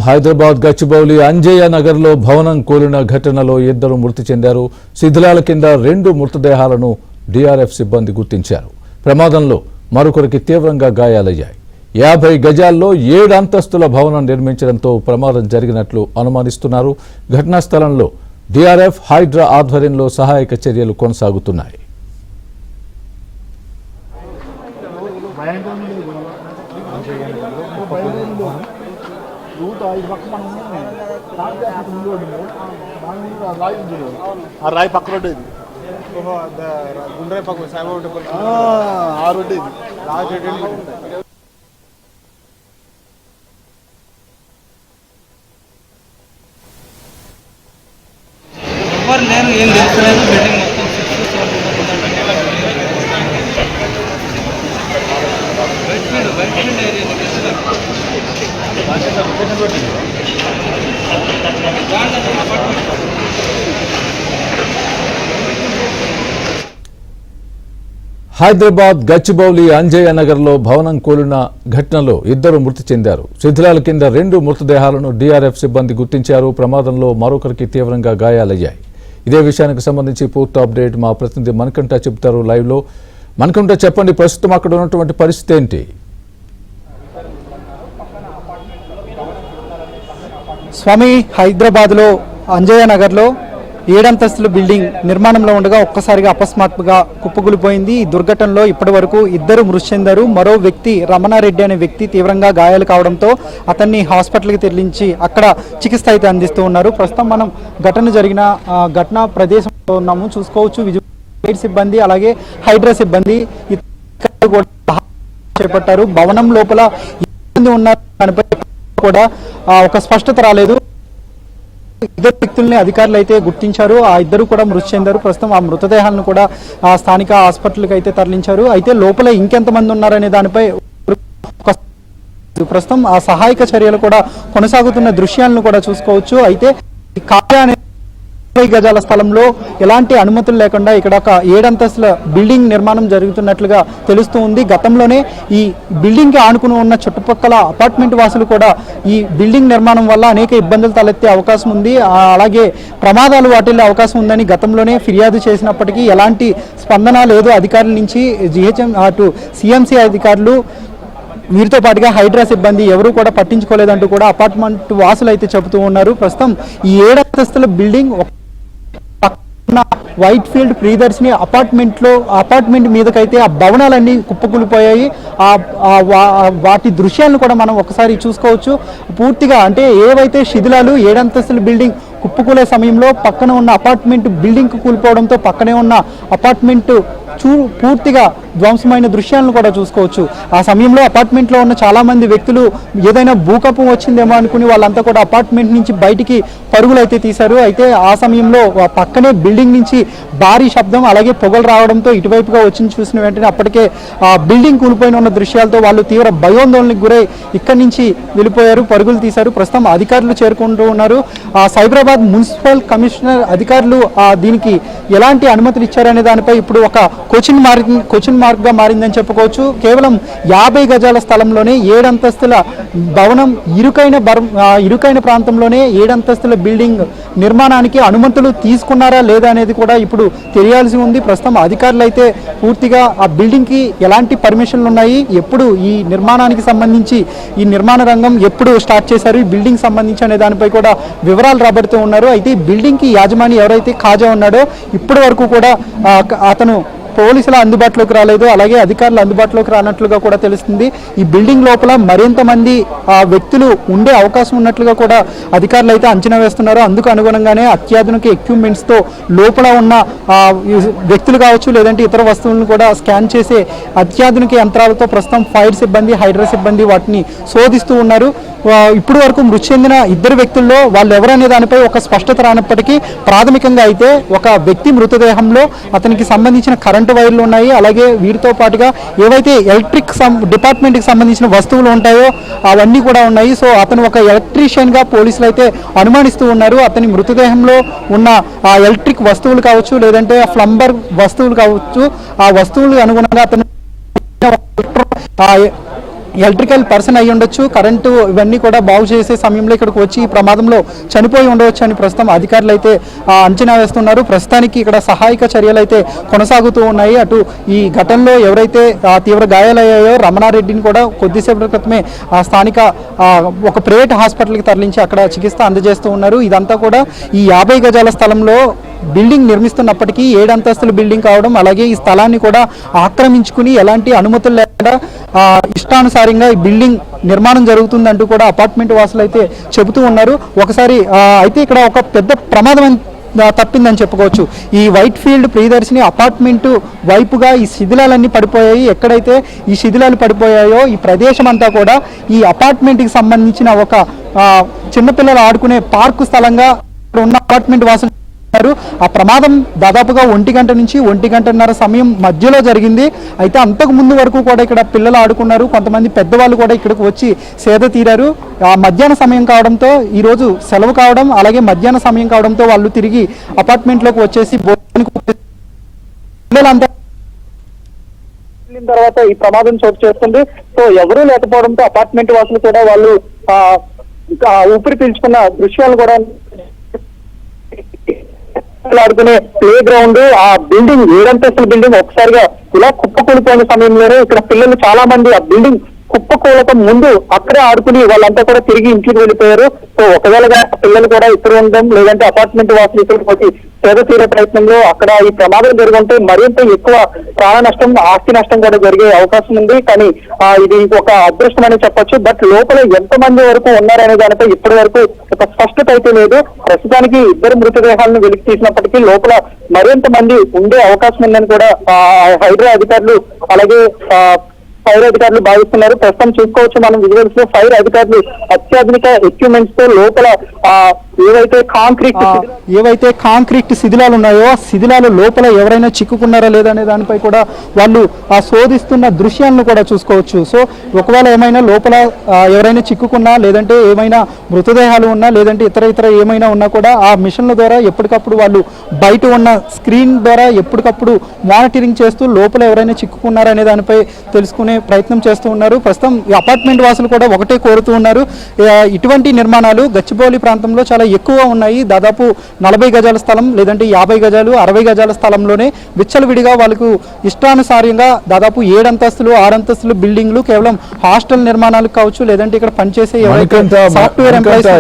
హైదరాబాద్ గచ్చిబౌలి అంజయ్య నగర్లో భవనం కూలిన ఘటనలో ఇద్దరు మృతి చెందారు. శిథిలాల కింద 2 మృతదేహాలను డిఆర్ఎఫ్ సిబ్బంది గుర్తించారు. ప్రమాదంలో మరొకరికి తీవ్రంగా గాయాలయ్యాయి. 50 గజాల్లో 7 అంతస్తుల భవనం నిర్మించడంతో ప్రమాదం జరిగినట్లు అనుమానిస్తున్నారు. ఘటనా స్థలంలో డిఆర్ఎఫ్ హైడ్రా ఆధ్వర్యంలో సహాయక చర్యలు కొనసాగుతున్నాయి. రాయి పక్క రోడ్డు ఇది గుండ్రాయి పక్క సాయిబాబా ఆ రోడ్డు ఇది ఎవరు నేను ఏం తెలుస్తలేదు. బిల్డింగ్ మొత్తం white field area Hyderabad Gachibowli Anjaiah నగర్లో భవనం కూలిన ఘటనలో ఇద్దరు మృతి చెందారు. శిథిలాల కింద 2 మృతదేహాలను డిఆర్ఎఫ్ సిబ్బంది గుర్తించారు. ప్రమాదంలో మరొకరికి తీవ్రంగా గాయాలయ్యాయి. ఇదే విషయానికి సంబంధించి పూర్తి అప్డేట్ మా ప్రతినిధి మణికంఠ చెబుతారు లైవ్ లో. మణికంఠ, చెప్పండి, ప్రస్తుతం అక్కడ ఉన్నటువంటి పరిస్థితి ఏంటి? స్వామి, హైదరాబాద్లో అంజయ్య నగర్లో 7 అంతస్తుల బిల్డింగ్ నిర్మాణంలో ఉండగా ఒక్కసారిగా అకస్మాత్తుగా కుప్పకూలిపోయింది. ఈ దుర్ఘటనలో ఇప్పటి వరకు 2 మృతి చెందారు. మరో వ్యక్తి రమణారెడ్డి అనే వ్యక్తి తీవ్రంగా గాయాలు కావడంతో అతన్ని హాస్పిటల్కి తరలించి అక్కడ చికిత్స అయితే అందిస్తూ ఉన్నారు. ప్రస్తుతం మనం ఘటన జరిగిన ఘటనా ప్రదేశంలో ఉన్నాము. చూసుకోవచ్చు, విజిలెన్స్ సిబ్బంది అలాగే హైడ్రా సిబ్బంది చేపట్టారు. భవనం లోపల ఎంతమంది ఉన్నారు దానిపై కూడా ఒక స్పష్టత రాలేదు. 2 వ్యక్తుల్ని అధికారులు అయితే గుర్తించారు. ఆ 2 కూడా మృతి చెందారు. ప్రస్తుతం ఆ మృతదేహాలను కూడా స్థానిక హాస్పిటల్కి అయితే తరలించారు. అయితే లోపల ఇంకెంతమంది ఉన్నారనే దానిపై ప్రస్తుతం ఆ సహాయక చర్యలు కూడా కొనసాగుతున్న దృశ్యాలను కూడా చూసుకోవచ్చు. అయితే కార్య 50 గజాల స్థలంలో ఎలాంటి అనుమతులు లేకుండా ఇక్కడ ఒక 7 అంతస్తుల బిల్డింగ్ నిర్మాణం జరుగుతున్నట్లుగా తెలుస్తూ ఉంది. గతంలోనే ఈ బిల్డింగ్కి ఆనుకుని ఉన్న చుట్టుపక్కల అపార్ట్మెంట్ వాసులు కూడా ఈ బిల్డింగ్ నిర్మాణం వల్ల అనేక ఇబ్బందులు తలెత్తే అవకాశం ఉంది, అలాగే ప్రమాదాలు వాటిల్లే అవకాశం ఉందని గతంలోనే ఫిర్యాదు చేసినప్పటికీ ఎలాంటి స్పందన లేదు అధికారుల నుంచి. జిహెచ్ఎం అటు సిఎంసి అధికారులు వీరితో పాటుగా హైడ్రా సిబ్బంది ఎవరూ కూడా పట్టించుకోలేదంటూ కూడా అపార్ట్మెంట్ వాసులు అయితే చెబుతూ ఉన్నారు. ప్రస్తుతం ఈ 7 అంతస్తుల building Whitefield Priyadarshini apartment మీదకైతే ఆ భవనాలన్నీ కుప్పకూలిపోయాయి. వాటి దృశ్యాలను కూడా మనం ఒకసారి చూసుకోవచ్చు. పూర్తిగా అంటే ఏవైతే శిథిలాలు 7 అంతస్తుల బిల్డింగ్ కుప్పకూలే సమయంలో పక్కన ఉన్న అపార్ట్మెంట్ బిల్డింగ్ కూలిపోవడంతో పక్కనే ఉన్న అపార్ట్మెంట్ పూర్తిగా ధ్వంసమైన దృశ్యాలను కూడా చూసుకోవచ్చు. ఆ సమయంలో అపార్ట్మెంట్లో ఉన్న చాలామంది వ్యక్తులు ఏదైనా భూకంపం వచ్చిందేమో అనుకుని వాళ్ళంతా కూడా అపార్ట్మెంట్ నుంచి బయటికి పరుగులు అయితే తీశారు. అయితే ఆ సమయంలో పక్కనే బిల్డింగ్ నుంచి భారీ శబ్దం అలాగే పొగలు రావడంతో ఇటువైపుగా వచ్చి చూసిన వెంటనే అప్పటికే ఆ బిల్డింగ్ కూలిపోయిన ఉన్న దృశ్యాలతో వాళ్ళు తీవ్ర భయోందోళనకు గురై ఇక్కడి నుంచి వెళ్ళిపోయారు, పరుగులు తీశారు. ప్రస్తుతం అధికారులు చేరుకుంటూ ఉన్నారు. సైబరాబాద్ మున్సిపల్ కమిషనర్ అధికారులు దీనికి ఎలాంటి అనుమతులు ఇచ్చారనే దానిపై ఇప్పుడు ఒక క్వశ్చన్ మార్క్గా మారిందని చెప్పుకోవచ్చు. కేవలం 50 గజాల స్థలంలోనే 7 అంతస్తుల భవనం ఇరుకైన ప్రాంతంలోనే 7 అంతస్తుల బిల్డింగ్ నిర్మాణానికి అనుమతులు తీసుకున్నారా లేదా అనేది కూడా ఇప్పుడు తెలియాల్సి ఉంది. ప్రస్తుతం అధికారులు అయితే పూర్తిగా ఆ బిల్డింగ్కి ఎలాంటి పర్మిషన్లు ఉన్నాయి, ఎప్పుడు ఈ నిర్మాణానికి సంబంధించి ఈ నిర్మాణ రంగం ఎప్పుడు స్టార్ట్ చేశారు, ఈ బిల్డింగ్ సంబంధించి అనే దానిపై కూడా వివరాలు రాబడుతూ ఉన్నారు. అయితే ఈ బిల్డింగ్కి యాజమాని ఎవరైతే ఖాజా ఉన్నాడో ఇప్పటి వరకు కూడా అతను పోలీసుల అందుబాటులోకి రాలేదు, అలాగే అధికారులు అందుబాటులోకి రానట్లుగా కూడా తెలుస్తుంది. ఈ బిల్డింగ్ లోపల మరింత మంది వ్యక్తులు ఉండే అవకాశం ఉన్నట్లుగా కూడా అధికారులు అయితే అంచనా వేస్తున్నారు. అందుకు అనుగుణంగానే అత్యాధునిక ఎక్విప్మెంట్స్తో లోపల ఉన్న వ్యక్తులు కావచ్చు లేదంటే ఇతర వస్తువులను కూడా స్కాన్ చేసే అత్యాధునిక యంత్రాలతో ప్రస్తుతం ఫైర్ సిబ్బంది హైడ్రా సిబ్బంది వాటిని శోధిస్తూ ఉన్నారు. ఇప్పుడు వరకు మృతి చెందిన 2 వ్యక్తుల్లో వాళ్ళు ఎవరనే దానిపై ఒక స్పష్టత రానప్పటికీ ప్రాథమికంగా అయితే ఒక వ్యక్తి మృతదేహంలో అతనికి సంబంధించిన కరెంటు వైర్లు ఉన్నాయి, అలాగే వీటితో పాటుగా ఏవైతే ఎలక్ట్రిక్ డిపార్ట్మెంట్కి సంబంధించిన వస్తువులు ఉంటాయో అవన్నీ కూడా ఉన్నాయి. సో అతను ఒక ఎలక్ట్రీషియన్గా పోలీసులు అయితే అనుమానిస్తూ ఉన్నారు. అతని మృతదేహంలో ఉన్న ఆ ఎలక్ట్రిక్ వస్తువులు కావచ్చు లేదంటే ప్లంబర్ వస్తువులు కావచ్చు, ఆ వస్తువులకు అనుగుణంగా అతను ఎలక్ట్రికల్ పర్సన్ అయి ఉండొచ్చు, కరెంటు ఇవన్నీ కూడా బాగు చేసే సమయంలో ఇక్కడికి వచ్చి ఈ ప్రమాదంలో చనిపోయి ఉండవచ్చు అని ప్రస్తుతం అధికారులు అయితే అంచనా వేస్తున్నారు. ప్రస్తుతానికి ఇక్కడ సహాయక చర్యలు అయితే కొనసాగుతూ ఉన్నాయి. అటు ఈ ఘటనలో ఎవరైతే తీవ్ర గాయాలయ్యాయో రమణారెడ్డిని కూడా కొద్దిసేపటి క్రితమే స్థానిక ఒక ప్రైవేట్ హాస్పిటల్కి తరలించి అక్కడ చికిత్స అందజేస్తూ ఉన్నారు. ఇదంతా కూడా ఈ 50 గజాల స్థలంలో బిల్డింగ్ నిర్మిస్తున్నప్పటికీ 7 అంతస్తుల బిల్డింగ్ కావడం, అలాగే ఈ స్థలాన్ని కూడా ఆక్రమించుకుని ఎలాంటి అనుమతులు లేకుండా ఇష్టానుసారంగా ఈ బిల్డింగ్ నిర్మాణం జరుగుతుందంటూ కూడా అపార్ట్మెంట్ వాసులు అయితే చెబుతూ ఉన్నారు. ఒకసారి అయితే ఇక్కడ ఒక పెద్ద ప్రమాదం తప్పిందని చెప్పుకోవచ్చు. ఈ వైట్ ఫీల్డ్ ప్రియదర్శిని అపార్ట్మెంట్ వైపుగా ఈ శిథిలాలన్నీ పడిపోయాయి. ఎక్కడైతే ఈ శిథిలాలు పడిపోయాయో ఈ ప్రదేశం అంతా కూడా ఈ అపార్ట్మెంట్కి సంబంధించిన ఒక చిన్నపిల్లలు ఆడుకునే పార్కు స్థలంగా ఉన్న అపార్ట్మెంట్ వాసులు. ఆ ప్రమాదం దాదాపుగా 1 గంట నుంచి 1 గంటన్నర సమయం మధ్యలో జరిగింది. అయితే అంతకు ముందు వరకు కూడా ఇక్కడ పిల్లలు ఆడుకున్నారు. కొంతమంది పెద్దవాళ్ళు కూడా ఇక్కడికి వచ్చి సేద తీరారు. మధ్యాహ్న సమయం కావడంతో ఈరోజు సెలవు కావడం, అలాగే మధ్యాహ్న సమయం కావడంతో వాళ్ళు తిరిగి అపార్ట్మెంట్లోకి వచ్చేసి పిల్లలంతా తర్వాత ఈ ప్రమాదం చోటు చేస్తుంది. సో ఎవరూ లేకపోవడంతో అపార్ట్మెంట్ వాసులు కూడా వాళ్ళు ఊపిరి పీల్చుకున్న దృశ్యాలు కూడా ఆడుకునే ప్లే గ్రౌండ్, ఆ బిల్డింగ్ 7 అంతస్తుల బిల్డింగ్ ఒకసారిగా ఇలా కుప్పకూలిపోయిన సమయంలోనే ఇక్కడ పిల్లలు చాలా మంది ఆ బిల్డింగ్ కుప్పకూలక ముందు అక్కడే ఆడుకుని వాళ్ళంతా కూడా తిరిగి ఇంటికి వెళ్ళిపోయారు. సో ఒకవేళ పిల్లలు కూడా ఇక్కడ ఉండడం, లేదంటే అపార్ట్మెంట్ వాసులు ఇక్కడికి సేద తీరే ప్రయత్నంలో అక్కడ ఈ ప్రమాదం జరుగుంటే మరింత ఎక్కువ ప్రాణ నష్టం, ఆస్తి నష్టం కూడా జరిగే అవకాశం ఉంది. కానీ ఇది ఒక అదృష్టం అని చెప్పొచ్చు. బట్ లోపల ఎంతమంది వరకు ఉన్నారనే దానిపై ఇప్పటి వరకు ఒక స్పష్టత అయితే లేదు. ప్రస్తుతానికి 2 మృతదేహాలను వెలికి తీసినప్పటికీ లోపల మరింత మంది ఉండే అవకాశం ఉందని కూడా హైడ్రా అధికారులు అలాగే ఫైర్ అధికారులు భావిస్తున్నారు. ప్రస్తుతం చూసుకోవచ్చు మనం విజువల్స్ లో ఫైర్ అధికారులు అత్యాధునిక ఎక్విప్మెంట్స్ తో లోపల ఏవైతే కాంక్రీట్ శిథిలాలు ఉన్నాయో ఆ శిథిలాలు లోపల ఎవరైనా చిక్కుకున్నారా లేదా అనే దానిపై కూడా వాళ్ళు శోధిస్తున్న దృశ్యాలను కూడా చూసుకోవచ్చు. సో ఒకవేళ ఏమైనా లోపల ఎవరైనా చిక్కుకున్నా, లేదంటే ఏమైనా మృతదేహాలు ఉన్నా, లేదంటే ఇతర ఏమైనా ఉన్నా కూడా ఆ మిషన్ల ద్వారా ఎప్పటికప్పుడు వాళ్ళు బయట ఉన్న స్క్రీన్ ద్వారా ఎప్పటికప్పుడు మానిటరింగ్ చేస్తూ లోపల ఎవరైనా చిక్కుకున్నారా అనే దానిపై తెలుసుకునే ప్రయత్నం చేస్తూ ఉన్నారు. ప్రస్తుతం ఈ అపార్ట్మెంట్ వాసులు కూడా ఒకటే కోరుతూ ఉన్నారు, ఇటువంటి నిర్మాణాలు గచ్చిబౌలి ప్రాంతంలో చాలా ఎక్కువ ఉన్నాయి. దాదాపు 40 గజాల స్థలం, లేదంటే 50 గజాలు 60 గజాల స్థలంలోనే విచ్చలవిడిగా వాళ్ళకు ఇష్టానుసారంగా దాదాపు 7 అంతస్తులు 6 అంతస్తులు బిల్డింగ్లు కేవలం హాస్టల్ నిర్మాణాలు కావచ్చు, లేదంటే ఇక్కడ పనిచేసే ఎవరైతే సాఫ్ట్వేర్ ఎంప్లాయీస్